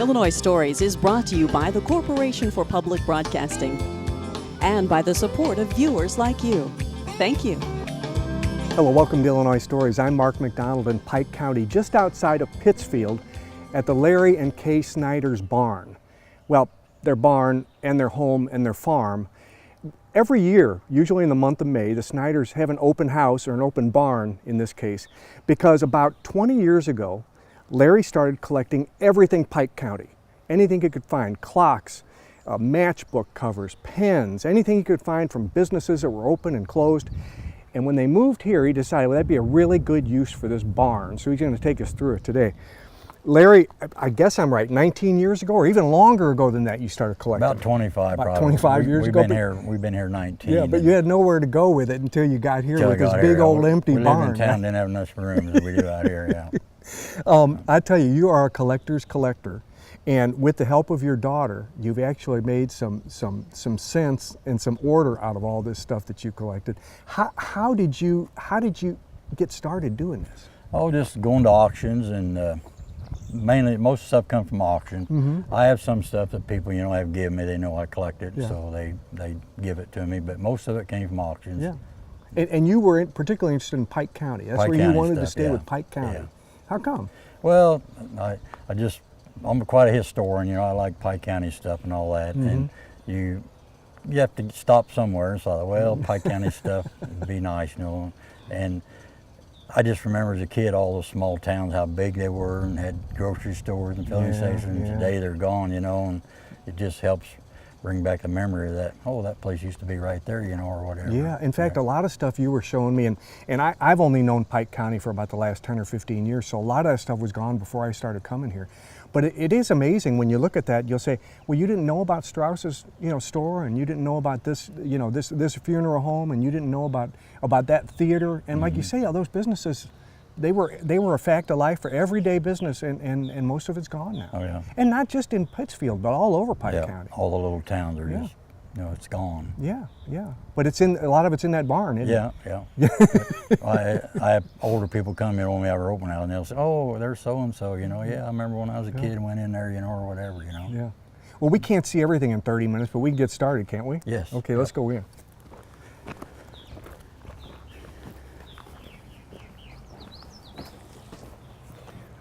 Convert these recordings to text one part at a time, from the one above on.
Illinois Stories is brought to you by the Corporation for Public Broadcasting and by the support of viewers like you. Thank you. Hello, welcome to Illinois Stories. I'm Mark McDonald in Pike County, just outside of Pittsfield at the Larry and Kay Snyder's barn. Well, their barn and their home and their farm. Every year, usually in the month of May, the Snyders have an open house, or an open barn in this case, because about 20 years ago, Larry started collecting everything Pike County. Anything he could find, clocks, matchbook covers, pens, anything he could find from businesses that were open and closed. And when they moved here, he decided, well, that'd be a really good use for this barn. So he's going to take us through it today. Larry, I guess I'm right, 19 years ago, or even longer ago than that, you started collecting? About 25, About probably. 25 years ago. We've been here 19. Yeah, but you had nowhere to go with it until you got here with this big old empty barn. We live in town, didn't have enough room as we do out here, yeah. I tell you, you are a collector's collector. And with the help of your daughter, you've actually made some sense and some order out of all this stuff that you collected. How did you get started doing this? Oh, just going to auctions, and mainly most stuff comes from auction. Mm-hmm. I have some stuff that people have given me. They know I collect it, Yeah. so they give it to me. But most of it came from auctions. Yeah, and you were particularly interested in Pike County. That's Pike where you County wanted to stuff, stay yeah. with Pike County. Yeah. How come? Well, I'm quite a historian. I like Pike County stuff and all that. Mm-hmm. And you have to stop somewhere. So I thought, well, Pike County stuff would be nice, And I just remember as a kid all those small towns, how big they were, and had grocery stores and filling stations. Yeah. Today they're gone, and it just helps bring back the memory of that. Oh, that place used to be right there, or whatever. Yeah, in fact, a lot of stuff you were showing me, and I've only known Pike County for about the last 10 or 15 years, so a lot of that stuff was gone before I started coming here. But it is amazing when you look at that. You'll say, well, you didn't know about Strauss's, store, and you didn't know about this, this funeral home, and you didn't know about that theater. And like you say, all those businesses, they were a fact of life for everyday business, and most of it's gone now. Oh, yeah. And not just in Pittsfield, but all over Pike County. All the little towns are Yeah. just, it's gone. Yeah, yeah. But a lot of it's in that barn, isn't it? Yeah. I have older people come in when we have our open house, and they'll say, "Oh, there's so and so." Yeah, I remember when I was a kid and went in there, or whatever. Yeah. Well, we can't see everything in 30 minutes, but we can get started, can't we? Yes. Okay, let's go in.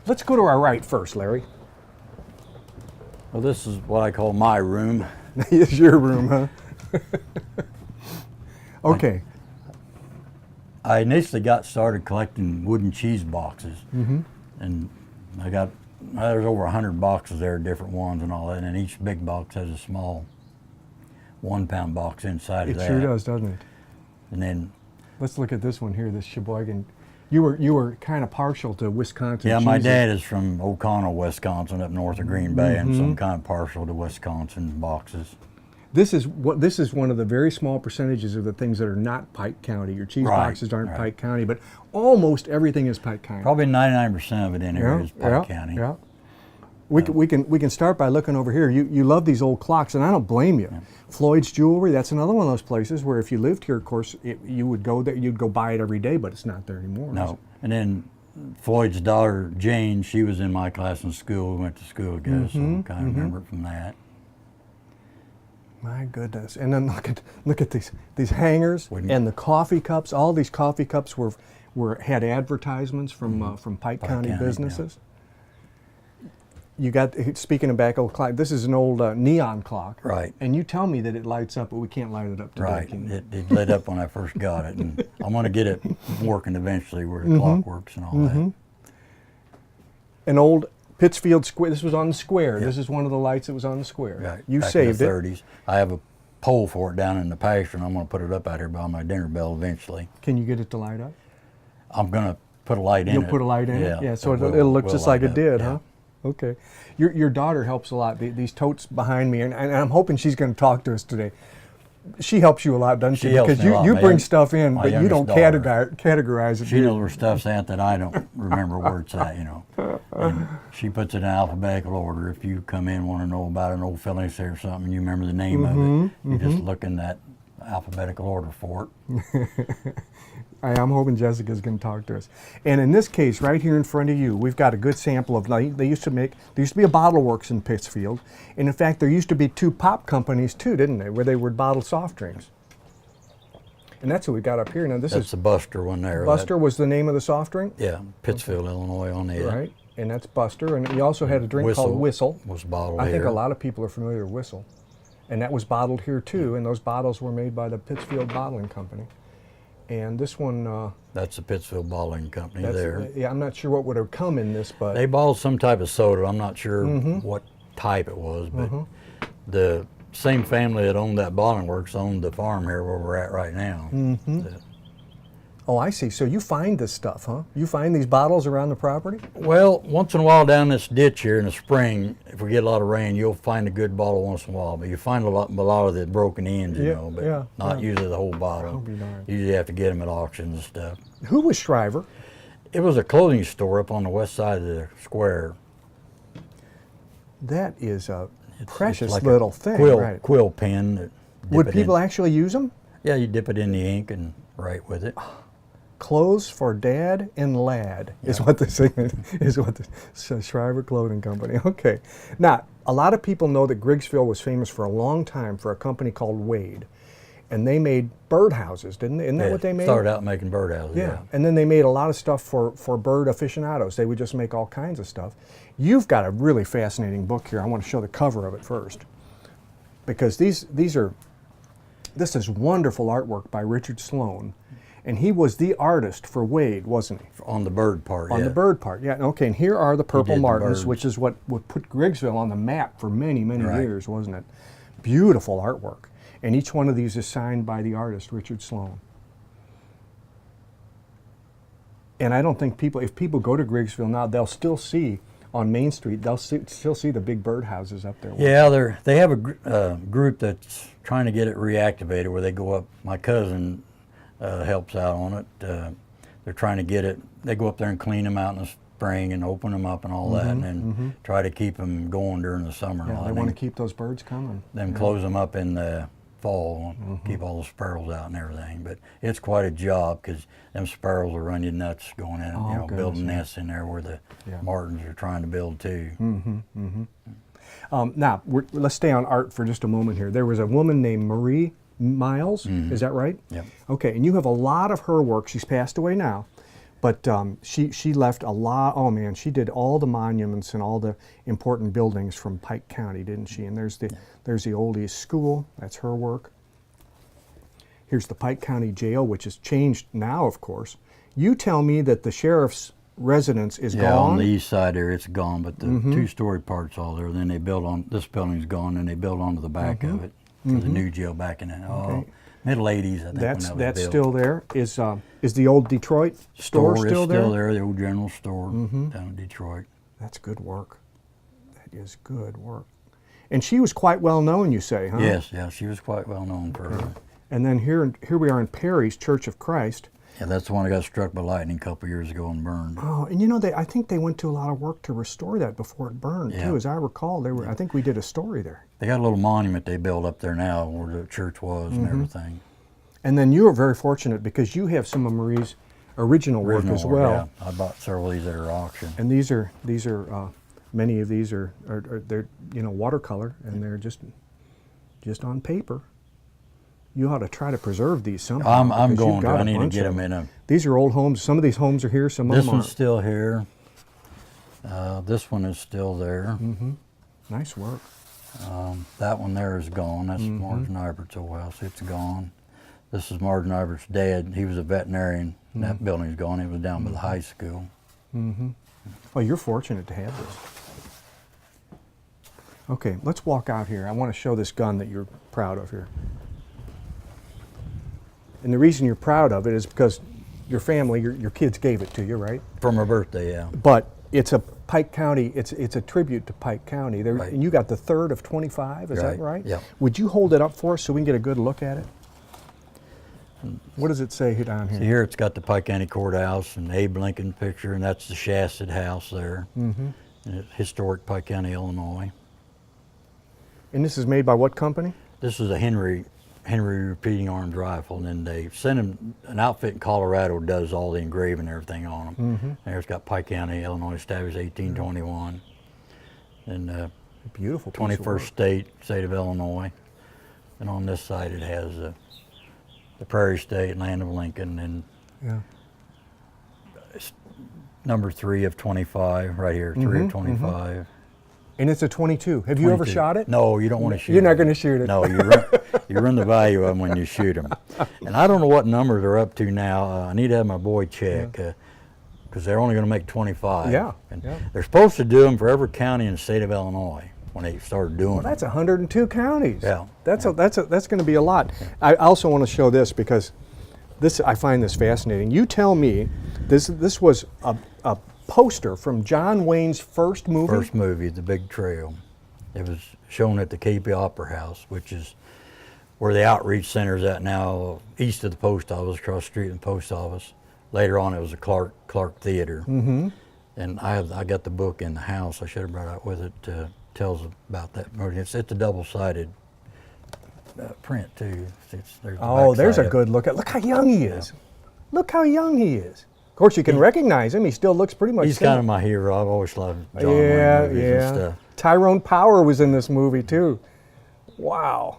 Let's go to our right first, Larry. Well, this is what I call my room. It's your room, huh? Okay. I initially got started collecting wooden cheese boxes, and there's over 100 boxes there, different ones and all that, and each big box has a small 1-pound box inside of that. It sure does, doesn't it? And then, let's look at this one here, this Sheboygan. You were kind of partial to Wisconsin yeah, my cheeses. dad is from O'Connell, Wisconsin, up north of Green Bay, and so I'm kind of partial to Wisconsin boxes. This is one of the very small percentages of the things that are not Pike County. Your cheese boxes aren't Pike County, but almost everything is Pike County. Probably 99% of it in here is Pike County. Yeah. We can start by looking over here. You love these old clocks, and I don't blame you. Yeah. Floyd's Jewelry, that's another one of those places where if you lived here, of course, you would go there, you'd go buy it every day, but it's not there anymore. No. And then Floyd's daughter, Jane, she was in my class in school. We went to school together, so I kind of remember it from that. My goodness. And then look at these hangers and the coffee cups. All these coffee cups had advertisements from Pike County businesses. Yeah. You got, speaking of back old clock, this is an old neon clock. Right. And you tell me that it lights up, but we can't light it up today. Right. It lit up when I first got it, and I'm going to get it working eventually where the clock works and all that. An old Pittsfield square. This was on the square. Yep. This is one of the lights that was on the square. Right. You back saved in the 30s. I have a pole for it down in the pasture, and I'm going to put it up out here by my dinner bell eventually. Can you get it to light up? I'm going to put a light in it. You'll put a light in it? Yeah, so it'll look just like it did, huh? Okay. Your daughter helps a lot. These totes behind me, and I'm hoping she's going to talk to us today. She helps you a lot, doesn't she? Because you bring stuff in, but you don't categorize it. She knows where stuff's at that I don't remember where it's at, And she puts it in alphabetical order. If you come in and want to know about an old filling station or something, and you remember the name of it, you just look in that alphabetical order for it. I'm hoping Jessica's going to talk to us. And in this case, right here in front of you, we've got a good sample of, there used to be a bottle works in Pittsfield. And in fact, there used to be 2 pop companies too, didn't they, where they would bottle soft drinks. And that's what we got up here. Now That's the Buster one there. Buster was the name of the soft drink? Yeah, Pittsfield, Illinois on the end. Right, and that's Buster. And you also had a drink called Whistle. Was bottled I here. think a lot of people are familiar with Whistle. And that was bottled here too, and those bottles were made by the Pittsfield Bottling Company. And this one... that's the Pittsfield Bottling Company there. Yeah, I'm not sure what would have come in this, but... They bottled some type of soda. I'm not sure what type it was, but the same family that owned that bottling works owned the farm here where we're at right now. Oh, I see. So you find this stuff, huh? You find these bottles around the property? Well, once in a while down this ditch here in the spring, if we get a lot of rain, you'll find a good bottle once in a while. But you find a lot of the broken ends, you know, but not usually the whole bottle. You usually have to get them at auctions and stuff. Who was Shriver? It was a clothing store up on the west side of the square. That is a precious like little a thing, right? Quill pen. That Would people actually use them? Yeah, you dip it in the ink and write with it. Clothes for Dad and Lad is what the Shriver Clothing Company. Okay. Now, a lot of people know that Griggsville was famous for a long time for a company called Wade. And they made birdhouses, didn't they? Isn't that what they made? Started out making birdhouses, yeah. And then they made a lot of stuff for bird aficionados. They would just make all kinds of stuff. You've got a really fascinating book here. I want to show the cover of it first. Because this is wonderful artwork by Richard Sloan. And he was the artist for Wade, wasn't he? On the bird part, On the bird part, yeah. Okay, and here are the purple martins, which is what would put Griggsville on the map for many, many years, wasn't it? Beautiful artwork. And each one of these is signed by the artist, Richard Sloan. And I don't think if people go to Griggsville now, they'll still see on Main Street, they'll still see the big birdhouses up there. Yeah, they have a group that's trying to get it reactivated where they go up. My cousin helps out on it. They're trying to get it. They go up there and clean them out in the spring and open them up and all that, and then try to keep them going during the summer. Yeah, they want to keep those birds coming. Then close them up in the fall, keep all the sparrows out and everything. But it's quite a job because them sparrows will run you nuts going in, building nests in there where the martins are trying to build too. Now, let's stay on art for just a moment here. There was a woman named Marie Miles, is that right? Yep. Okay, and you have a lot of her work. She's passed away now, but she left a lot. Oh man, she did all the monuments and all the important buildings from Pike County, didn't she? And there's the old East School. That's her work. Here's the Pike County Jail, which has changed now, of course. You tell me that the sheriff's residence is gone. Yeah, on the east side there, it's gone, but the two-story part's all there. Then they built on, this building's gone, and they built onto the back of it for the new jail back in the middle 80s, I think. That's still there. Is the old Detroit store still there? Still there, the old general store down in Detroit. That's good work. That is good work. And she was quite well known, you say, huh? Yes, yeah, she was quite well known for her. And then here we are in Perry's Church of Christ. Yeah, that's the one that got struck by lightning a couple years ago and burned. Oh, and you know, I think they went to a lot of work to restore that before it burned, too. As I recall, I think we did a story there. They got a little monument they built up there now where the church was and everything. And then you are very fortunate because you have some of Marie's original work as well. Yeah, I bought several of these at her auction. And these are many of these are they're watercolor, and they're just on paper. You ought to try to preserve these somehow. I'm going to. I need to get them in a... These are old homes. Some of these homes are here, some of them aren't. This one's still here. This one is still there. Nice work. That one there is gone. That's Martin Ivert's old house. It's gone. This is Martin Ivert's dad. He was a veterinarian. That building's gone. It was down by the high school. Well, you're fortunate to have this. Okay, let's walk out here. I want to show this gun that you're proud of here. And the reason you're proud of it is because your family, your kids gave it to you, right? From her birthday, yeah. But it's a Pike County, it's a tribute to Pike County. And you got the third of 25, is that right? Yeah. Would you hold it up for us so we can get a good look at it? What does it say down here? See here, it's got the Pike County Courthouse and Abe Lincoln picture, and that's the Shasted House there. And it's historic Pike County, Illinois. And this is made by what company? This is a Henry Henry repeating arms rifle, and then they sent him an outfit in Colorado does all the engraving and everything on them. Mm-hmm. And it's got Pike County, Illinois, established 1821, and Beautiful piece of work. 21st state of Illinois. And on this side it has the Prairie State, land of Lincoln, and Yeah. number 3 of 25 right here, 3 Mhm, of 25. And it's a 22. Have you ever 22. shot it? No, you don't want to shoot You're not them. going to shoot it. No, you run the value of them when you shoot them. And I don't know what number they're up to now. I need to have my boy check because they're only going to make 25. Yeah, And yeah. they're supposed to do them for every county in the state of Illinois when they started doing Well, them. that's 102 counties. Yeah. That's going to be a lot. I also want to show this because I find this fascinating. You tell me this was a poster from John Wayne's first movie. First movie, The Big Trail. It was shown at the KP Opera House, which is where the outreach center is at now, east of the post office, across the street from the post office. Later on, it was a Clark Theater. Mm-hmm. And I got the book in the house. I should have brought it out with it. Tells about that movie. It's a double-sided print too. There's a good look at. Look how young he is. Look how young he is. Of course, you can recognize him. He still looks pretty much. He's kind of my hero. I've always loved John Wayne movies and stuff. Tyrone Power was in this movie too. Wow.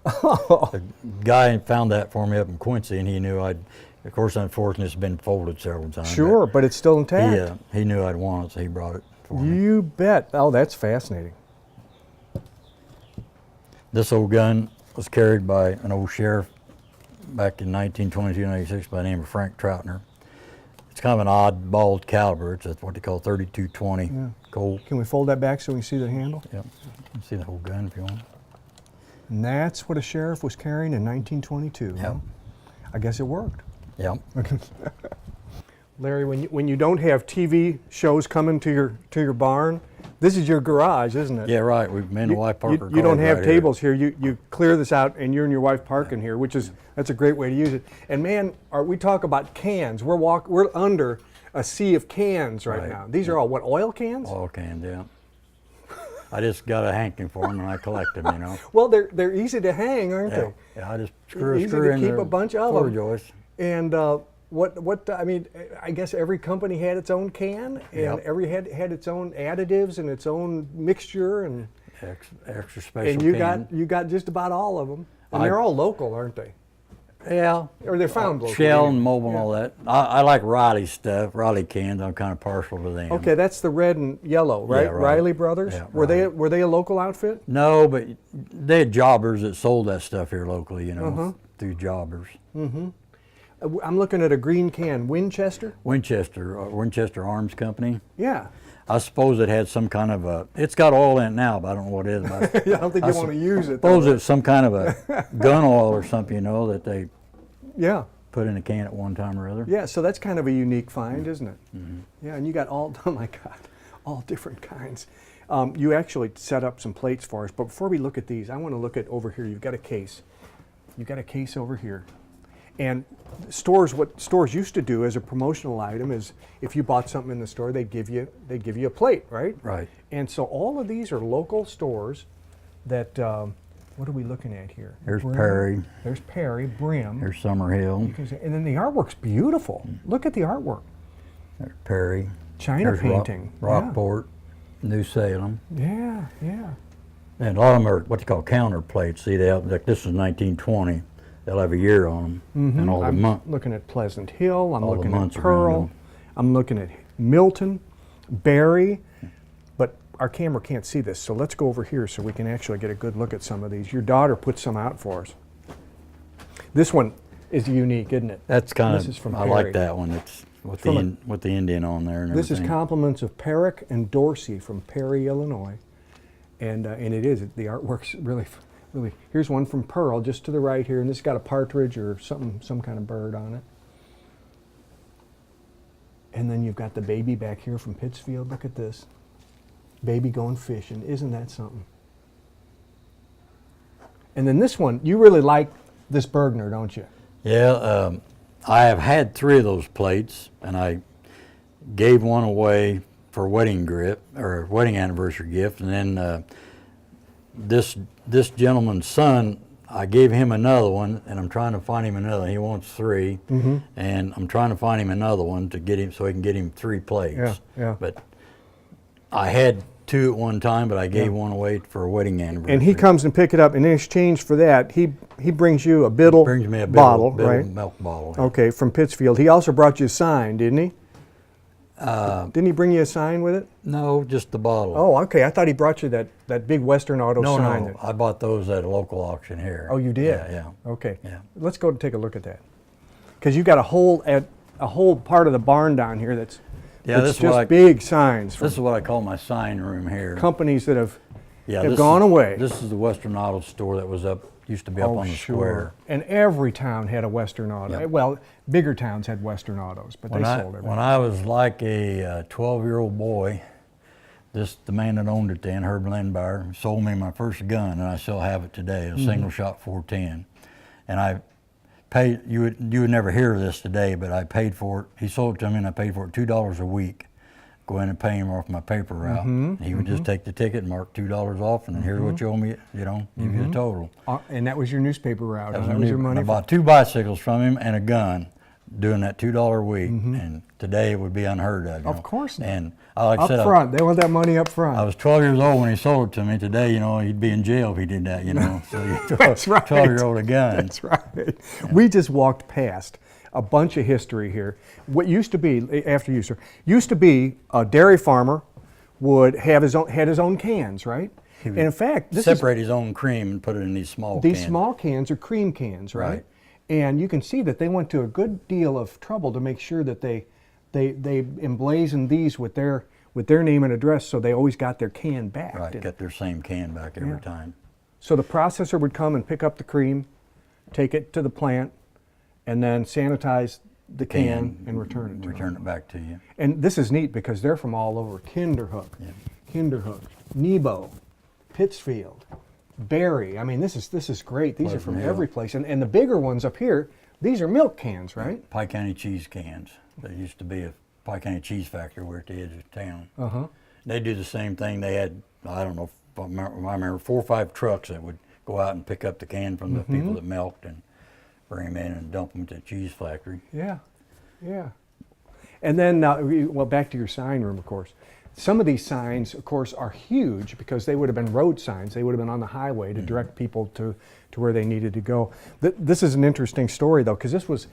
The guy found that for me up in Quincy, and he knew I'd. Of course, unfortunately, it's been folded several times. Sure, but it's still intact. He knew I'd want it, so he brought it for me. You bet. Oh, that's fascinating. This old gun was carried by an old sheriff back in 1922-96 by the name of Frank Troutner. It's kind of an odd bald caliber. It's what they call 32-20 Colt. Can we fold that back so we can see the handle? Yep. You can see the whole gun if you want. And that's what a sheriff was carrying in 1922. Yep. Huh? I guess it worked. Yep. Larry, when you don't have TV shows coming to your barn, this is your garage, isn't it? Yeah, right. Me and the wife park our You don't cars have right tables here. You clear this out, and you and your wife park in here, that's a great way to use it. And man, we talk about cans. We're under a sea of cans right now. These are all what, oil cans? Oil cans, yeah. I just got a hanking for them and I collect them, you know. Well, they're easy to hang, aren't Yeah, they? yeah, I just screw Easy to in keep there, a bunch of floor them. joist. And I mean, I guess every company had its own can, and Yep. every had its own additives and its own mixture, and Extra special and you got just about all of them, and they're all local, aren't they? Yeah. Or they're found locally. Shell and Mobile and all that. I like Riley stuff, Riley cans. I'm kind of partial to them. Okay, that's the red and yellow, right? Yeah, right. Riley Brothers. Yeah, were right. they a local outfit? No, but they had jobbers that sold that stuff here locally, you know, through jobbers. I'm looking at a green can, Winchester. Winchester Arms Company. Yeah. I suppose it had some kind of it's got oil in it now, but I don't know what it is. But Yeah, I don't think you want to use it. suppose though. it's some kind of a gun oil or something, you know, that they Yeah. put in a can at one time or other. Yeah, so that's kind of a unique find, isn't it? Yeah, and you got oh my God, all different kinds. You actually set up some plates for us, but before we look at these, I want to look at over here. You've got a case. You've got a case over here. And what stores used to do as a promotional item is if you bought something in the store, they'd give you a plate, right? Right. And so all of these are local stores that, what are we looking at here? Here's Brim. Perry. There's Perry, Brim. Here's Summerhill. And then the artwork's beautiful. Look at the artwork. There's Perry. China There's painting. Rockport, New Salem. Yeah, yeah. And a lot of them are what they call counter plates. See, they have, like this is 1920. They'll have a year on them, and all the I'm months. looking at Pleasant Hill. I'm all the looking at months around Pearl. them. I'm looking at Milton, Barry. But our camera can't see this, so let's go over here so we can actually get a good look at some of these. Your daughter put some out for us. This one is unique, isn't it? That's kind This is from of. I Perry. like that one. It's with From with the Indian on there and This is everything. compliments of Perrick and Dorsey from Perry, Illinois, and it is the artwork's really. Here's one from Pearl, just to the right here, and this has got a partridge or some kind of bird on it. And then you've got the baby back here from Pittsfield. Look at this. Baby going fishing. Isn't that something? And then this one, you really like this Bergner, don't you? Yeah, I have had 3 of those plates, and I gave one away for a wedding grip or wedding anniversary gift, and then this gentleman's son I gave him another one, and I'm trying to find him another. He wants 3, and I'm trying to find him another one to get him so he can get him 3 plates. Yeah, yeah. But I had 2 at one time, but I gave one away for a wedding anniversary. And he comes and pick it up, and in exchange for that, he brings you a Biddle brings me a bottle, Biddle right? milk bottle. Okay, from Pittsfield. He also brought you a sign, didn't he? Didn't he bring you a sign with it? No, just the bottle. Oh, okay. I thought he brought you that big Western Auto sign. No, I bought those at a local auction here. Oh, you did? Yeah. Okay. Yeah. Let's go take a look at that. Because you got a whole part of the barn down here that's this just big signs This is what I call my sign room here. companies that have this gone away. This is the Western Auto store that was used to be up on the square. And every town had a Western Auto. Yep. Well, bigger towns had Western Autos, but they sold everything. When I was like a 12-year-old boy, the man that owned it then, Herb Lindbauer, sold me my first gun, and I still have it today, a single shot 410. And I paid, you would never hear of this today, but I paid for it. He sold it to me, and I paid for it $2 a week. Go in and pay him off my paper route. He would just take the ticket and mark $2 off, and then here's what you owe me, give you the total. And that was your newspaper route. That was your money. I bought 2 bicycles from him and a gun, doing that $2 a week, and today it would be unheard of. Of course not. And like I said, up front, they want that money up front. I was 12 years old when he sold it to me. Today, he'd be in jail if he did that. So you That's right. 12-year-old a gun. That's right. Yeah. We just walked past a bunch of history here. What used to be, after you, sir, used to be a dairy farmer would have his own cans, right? And in fact, separate his own cream and put it in these small cans. These small cans are cream cans, right? And you can see that they went to a good deal of trouble to make sure that they emblazoned these with their name and address, so they always got their can back. Right, get their same can back every time. So the processor would come and pick up the cream, take it to the plant, and then sanitize the can and return it to Return it back to you. And this is neat because they're from all over. Kinderhook, Nebo, Pittsfield, Barry. I mean, this is great. These are from every place. And the bigger ones up here, these are milk cans, right? Pike County cheese cans. There used to be a Pike County cheese factory. We're at the edge of town. They do the same thing. They had, I don't know, I remember 4 or 5 trucks that would go out and pick up the can from the people that milked and bring them in and dump them to the cheese factory. Yeah. And then, well, back to your sign room, of course. Some of these signs, of course, are huge because they would have been road signs. They would have been on the highway to direct people to where they needed to go. This is an interesting story, though, because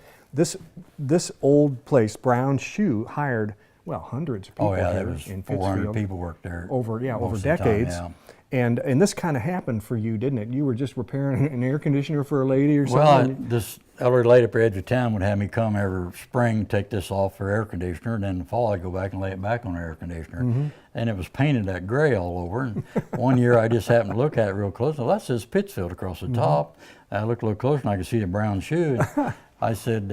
this old place, Brown Shoe, hired, well, hundreds of people. Oh, yeah, here there was in 400 Pittsfield people worked there. over most of the decades. time, And this kind of happened for you, didn't it? You were just repairing an air conditioner for a lady or Well, something? this elderly lady up at the edge of town would have me come every spring, take this off her air conditioner, and then in the fall I'd go back and lay it back on her air conditioner. And it was painted that gray all over. And one year I just happened to look at it real close. Well, that says Pittsfield across the top. I looked a little closer and I could see the brown shoe. I said,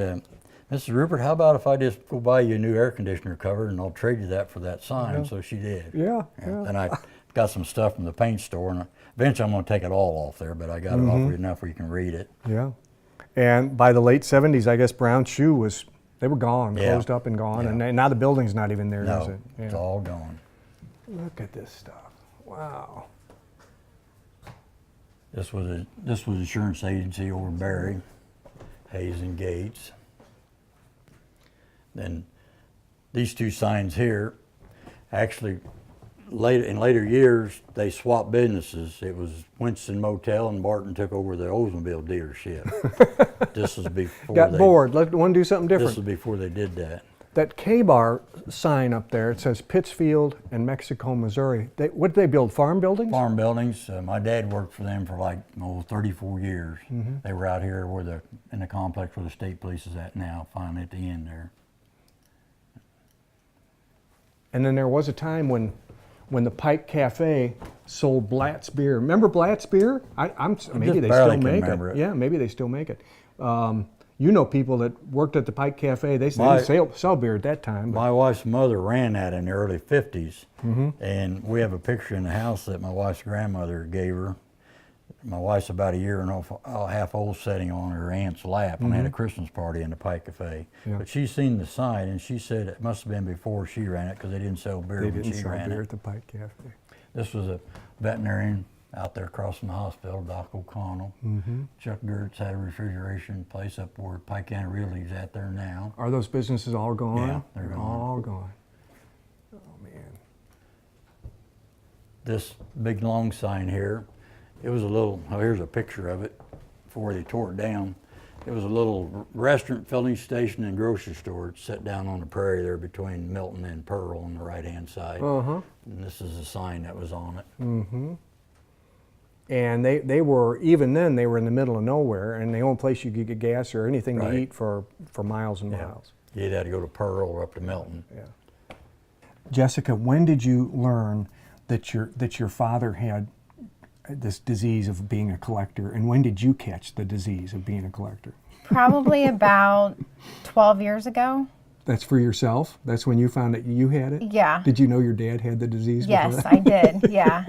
Mrs. Rupert, how about if I just go buy you a new air conditioner cover and I'll trade you that for that sign? So she did. Yeah. And I got some stuff from the paint store, and eventually I'm going to take it all off there, but I got it off enough where you can read it. Yeah. And by the late 70s, I guess Brown Shoe they were gone, closed up and gone. And now the building's not even there, is it? No, it's all gone. Look at this stuff. Wow. This was insurance agency over Barry, Hayes and Gates. Then these 2 signs here, actually in later years, they swapped businesses. It was Winston Motel and Barton took over the Oldsmobile dealership. This was before Got bored. Want to do something different. This was before they did that. That K-Bar sign up there, it says Pittsfield and Mexico, Missouri. What did they build, farm buildings? Farm buildings. My dad worked for them for like 34 years. They were out here in the complex where the state police is at now, finally at the end there. And then there was a time when the Pike Cafe sold Blatt's beer. Remember Blatt's beer? Maybe they still make it. Yeah, maybe they still make it. You know people that worked at the Pike Cafe. They didn't sell beer at that time. My wife's mother ran that in the early 50s. And we have a picture in the house that my wife's grandmother gave her. My wife's about a year and a half old, sitting on her aunt's lap, and had a Christmas party in the Pike Cafe. Yeah. But she's seen the sign, and she said it must have been before she ran it because they didn't sell beer when she ran it. They didn't sell beer at the Pike Cafe. This was a veterinarian out there across from the hospital, Doc O'Connell. Chuck Gertz had a refrigeration place up where Pike County Realty's at there now. Are those businesses all gone? Yeah, they're gone. All gone. Oh, man. This big long sign here, it was a little, oh, here's a picture of it before they tore it down. It was a little restaurant, filling station, and grocery store. It's set down on the prairie there between Milton and Pearl on the right-hand side. And this is the sign that was on it. And they were, even then, they were in the middle of nowhere, and the only place you could get gas or anything to eat for miles and miles. You either had to go to Pearl or up to Milton. Yeah. Jessica, when did you learn that your father had this disease of being a collector, and when did you catch the disease of being a collector? Probably about 12 years ago. That's for yourself? That's when you found that you had it? Yeah. Did you know your dad had the disease? Yes, I did, yeah.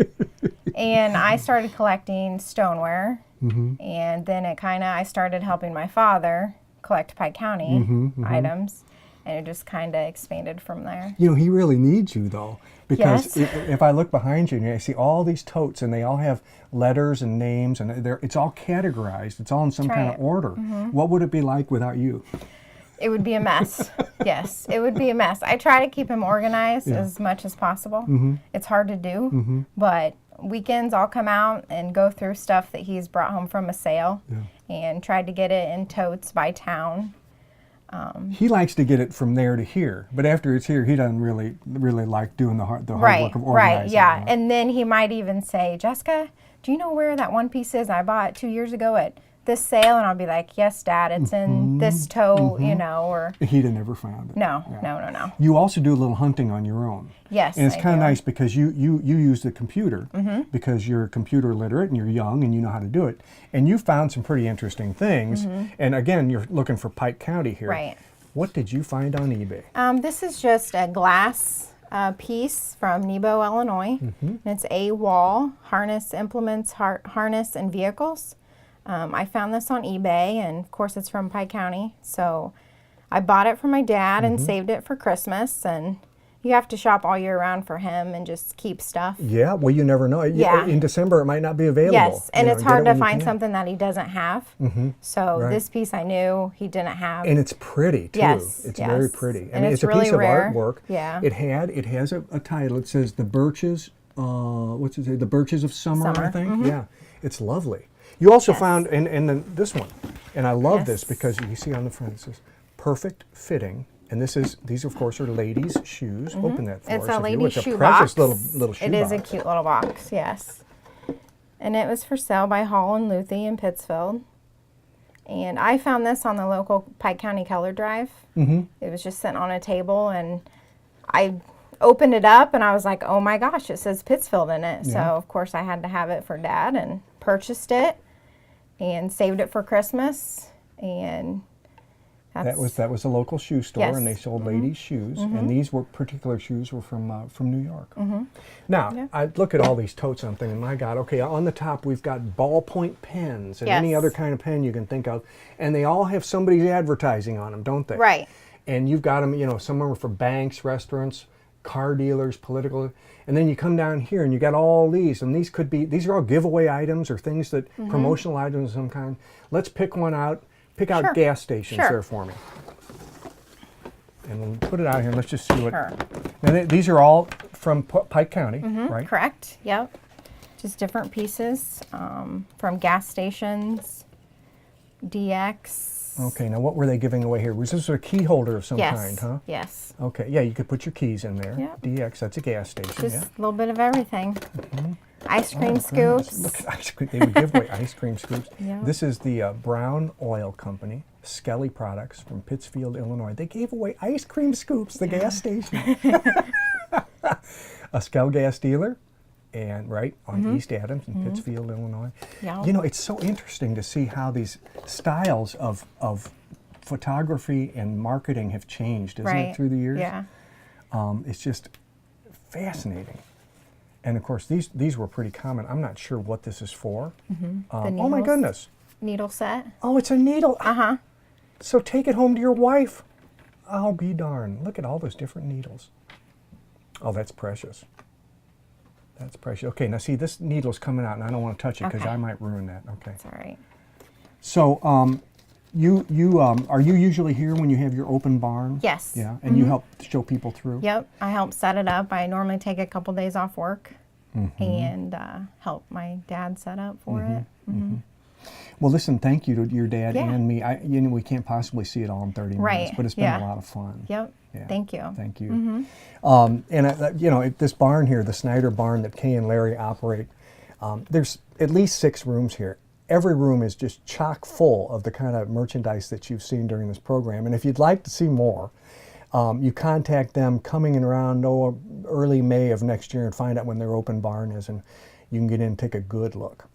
And I started collecting stoneware, and then I started helping my father collect Pike County items, and it just kind of expanded from there. You know, he really needs you, though, because Yes. if I look behind you and I see all these totes, and they all have letters and names, and it's all categorized. It's all in some kind of order. What would it be like without you? It would be a mess. Yes, it would be a mess. I try to keep him organized as much as possible. It's hard to do, but weekends I'll come out and go through stuff that he's brought home from a sale and tried to get it in totes by town. He likes to get it from there to here, but after it's here, he doesn't really like doing the hard work of organizing. Right, yeah. And then he might even say, Jessica, do you know where that one piece is? I bought it 2 years ago at this sale, and I'll be like, yes, Dad, it's in this tote, you know, or... He'd have never found it. No. You also do a little hunting on your own. Yes, and it's I kind of do. nice because you use the computer because you're computer literate and you're young and you know how to do it. And you found some pretty interesting things. And again, you're looking for Pike County here. Right. What did you find on eBay? This is just a glass piece from Nebo, Illinois. And it's a wall, harness, implements, harness, and vehicles. I found this on eBay, and of course it's from Pike County. So I bought it for my dad and saved it for Christmas. And you have to shop all year round for him and just keep stuff. Yeah, well, you never know. Yeah. In December, it might not be available. Yes, and You it's know, hard get it to when you find can. something that he doesn't have. So Right. this piece I knew he didn't have. And it's pretty too. Yes, It's yes. very pretty. And it's a really piece of rare. artwork. Yeah. It has a title. It says The Birches. What's it say? The Birches of Summer. I Summer. think. Yeah, it's lovely. You also found and then this one, and I love this Yes. because you see on the front it says perfect fitting. And these of course are ladies' shoes. Open that for It's us. a if you lady's would. It's a shoe precious box. little shoe It box. is a cute little box, yes. And it was for sale by Hall and Luthi in Pittsfield. And I found this on the local Pike County Color Drive. It was just sitting on a table, and I opened it up, and I was like, oh my gosh, it says Pittsfield in it. So, of course, I had to have it for Dad and purchased it and saved it for Christmas. And that's... That was a local shoe store, Yes. and they sold ladies' shoes. And these particular shoes were from New York. Now, I look at all these totes, and I'm thinking, my God, okay, on the top we've got ballpoint pens and any Yes. other kind of pen you can think of, and they all have somebody's advertising on them, don't they? Right. And you've got them, some are for banks, restaurants, car dealers, political, and then you come down here and you got all these, and these are all giveaway items or things that promotional items of some kind. Let's pick one out. Pick out Sure. gas stations Sure. there for me. And we'll put it out here. Let's just see what. Sure. Now these are all from Pike County, right? Correct, yep. Just different pieces from gas stations, DX. Okay, now what were they giving away here? Was this a key holder of some Yes. kind, huh? Yes. Okay, yeah, you could put your keys in there. Yep. DX, that's a gas station, Just yeah. a little bit of everything. Ice cream Goodness, scoops. Look at ice cream. They would give away ice cream scoops. Yeah. This is the Brown Oil Company, Skelly Products from Pittsfield, Illinois. They gave away ice cream scoops, the gas station. A Skell gas dealer, and on East Adams in Pittsfield, Illinois. Yeah. It's so interesting to see how these styles of photography and marketing have changed, isn't it, through the years? Yeah. It's just fascinating. And of course, these were pretty common. I'm not sure what this is for. Oh my needles. goodness. Needle set. Oh, it's a needle. Uh-huh. So take it home to your wife. I'll be darned. Look at all those different needles. Oh, that's precious. That's precious. Okay, now see, this needle's coming out, and I don't want to touch it because Okay. I might ruin that. Okay. It's all right. So, are you usually here when you have your open barn? Yes. Yeah, and you help show people through? Yep. I help set it up. I normally take a couple days off work and help my dad set up for it. Well, listen, thank you to your dad Yeah. and me. We can't possibly see it all in 30 minutes, Right, but it's been yeah. a lot of fun. Yep. Yeah. Thank you. Thank you. This barn here, the Snyder barn that Kay and Larry operate, there's at least 6 rooms here. Every room is just chock full of the kind of merchandise that you've seen during this program. And if you'd like to see more, you contact them coming in around early May of next year and find out when their open barn is, and you can get in and take a good look.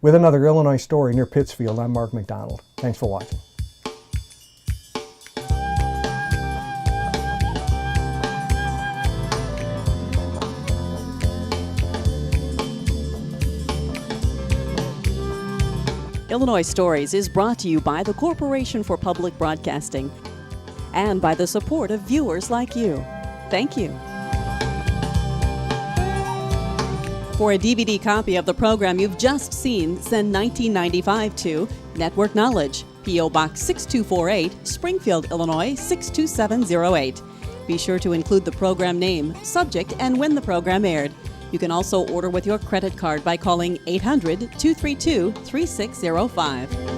With another Illinois story near Pittsfield, I'm Mark McDonald. Thanks for watching. Illinois Stories is brought to you by the Corporation for Public Broadcasting and by the support of viewers like you. Thank you. For a DVD copy of the program you've just seen, send $19.95 to Network Knowledge, P.O. Box 6248, Springfield, Illinois 62708. Be sure to include the program name, subject, and when the program aired. You can also order with your credit card by calling 800-232-3605.